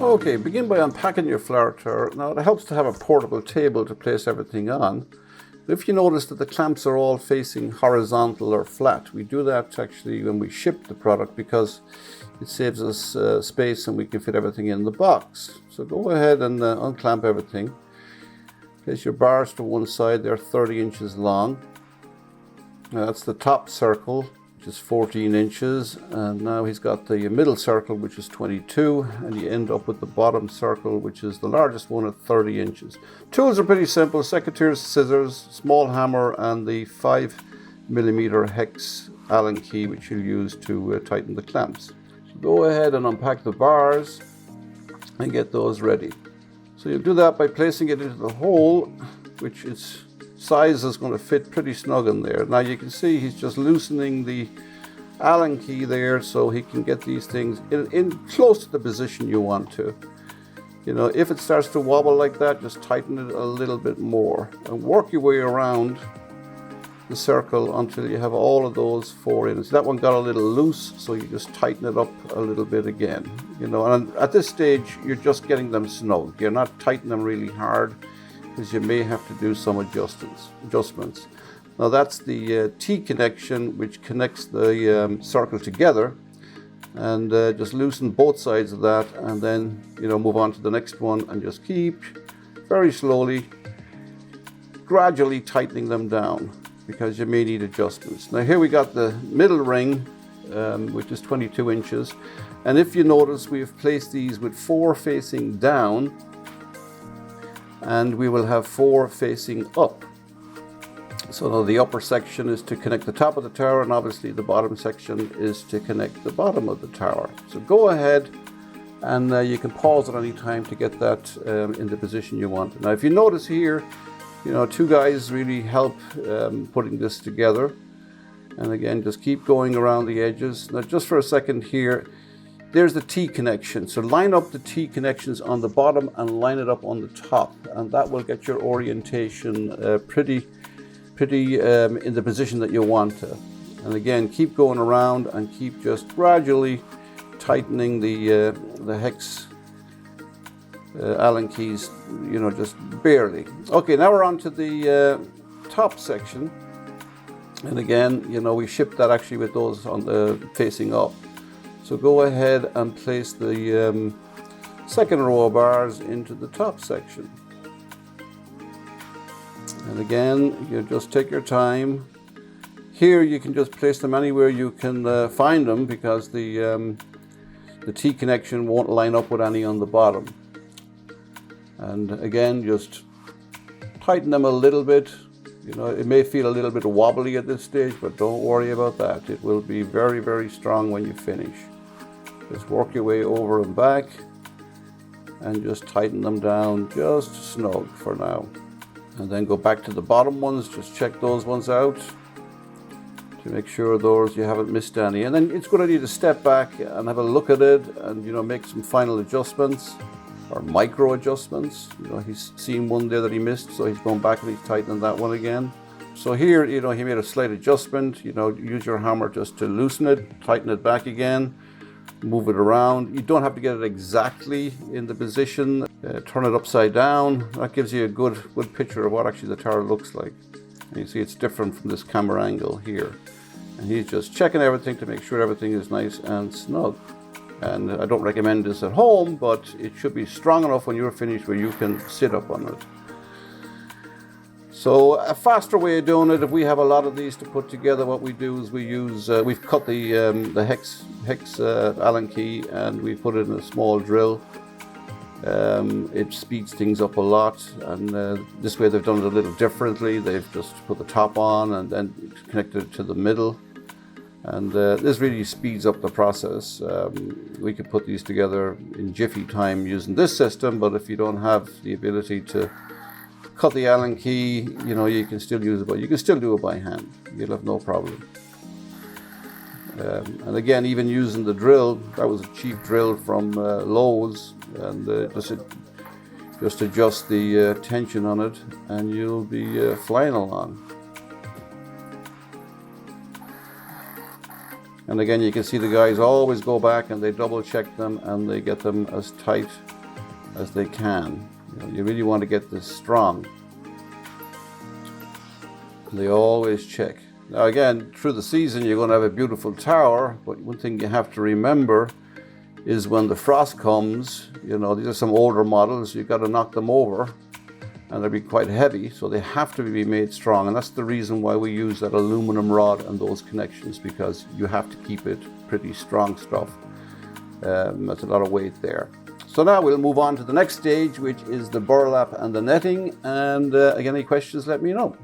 Okay, begin by unpacking your flower tower. Now it helps to have a portable table to place everything on. If you notice that the clamps are all facing horizontal or flat, we do that actually when we ship the product because it saves us space and we can fit everything in the box. So go ahead and unclamp everything. Place your bars to one side, they're 30 inches long. Now that's the top circle, which is 14 inches, and now he's got the middle circle, which is 22, and you end up with the bottom circle, which is the largest one at 30 inches. Tools are pretty simple: secateurs, scissors, small hammer, and the 5mm hex Allen key, which you'll use to tighten the clamps. So go ahead and unpack the bars and get those ready. So you'll do that by placing it into the hole, which its size is going to fit pretty snug in there. Now you can see he's just loosening the Allen key there so he can get these things in close to the position you want to. You know, if it starts to wobble like that, just tighten it a little bit more and work your way around the circle until you have all of those 4 in. So that one got a little loose, so you just tighten it up a little bit again. You know, and at this stage, you're just getting them snug. You're not tightening them really hard because you may have to do some adjustments. Now that's the T connection, which connects the circle together, and just loosen both sides of that, and then move on to the next one and just keep very slowly, gradually tightening them down, because you may need adjustments. Now here we got the middle ring, which is 22 inches. And if you notice, we've placed these with 4 facing down, and we will have 4 facing up. So now the upper section is to connect the top of the tower, and obviously the bottom section is to connect the bottom of the tower. So go ahead, and you can pause at any time to get that in the position you want. Now if you notice here, 2 guys really help putting this together. And again, just keep going around the edges. Now just for a second here, there's the T connection. So line up the T connections on the bottom and line it up on the top. And that will get your orientation pretty in the position that you want to. And again, keep going around and keep just gradually tightening the hex Allen keys, just barely. Okay, now we're on to the top section, and again, we shipped that actually with those on the facing up. So go ahead and place the second row of bars into the top section, and again, you just take your time. Here you can just place them anywhere you can find them, because the T connection won't line up with any on the bottom. And again, just tighten them a little bit. It may feel a little bit wobbly at this stage, but don't worry about that. It will be very, very strong when you finish. Just work your way over and back and just tighten them down just snug for now. And then go back to the bottom ones, just check those ones out to make sure you haven't missed any. And then it's going to need to step back and have a look at it and make some final adjustments, or micro adjustments. He's seen one there that he missed, so he's going back and he's tightening that one again. So here, he made a slight adjustment. Use your hammer just to loosen it, tighten it back again, move it around. You don't have to get it exactly in the position. Turn it upside down. That gives you a good picture of what actually the tower looks like. And you see it's different from this camera angle here. And he's just checking everything to make sure everything is nice and snug. And I don't recommend this at home, but it should be strong enough when you're finished where you can sit up on it. So a faster way of doing it, if we have a lot of these to put together, what we do is we've cut the hex Allen key, and we put it in a small drill. It speeds things up a lot, and this way they've done it a little differently. They've just put the top on and then connected it to the middle. And this really speeds up the process. We could put these together in jiffy time using this system, but if you don't have the ability to cut the Allen key, you can still use it, but you can still do it by hand. You'll have no problem. And again, even using the drill, that was a cheap drill from Lowe's, and just adjust the tension on it, and you'll be flying along. And again, you can see the guys always go back and they double check them and they get them as tight as they can. You really want to get this strong. They always check. Now again, through the season you're going to have a beautiful tower, but one thing you have to remember is when the frost comes, these are some older models, you've got to knock them over, and they'll be quite heavy, so they have to be made strong. And that's the reason why we use that aluminum rod and those connections, because you have to keep it pretty strong stuff. That's a lot of weight there. So now we'll move on to the next stage, which is the burlap and the netting. And again, any questions, let me know.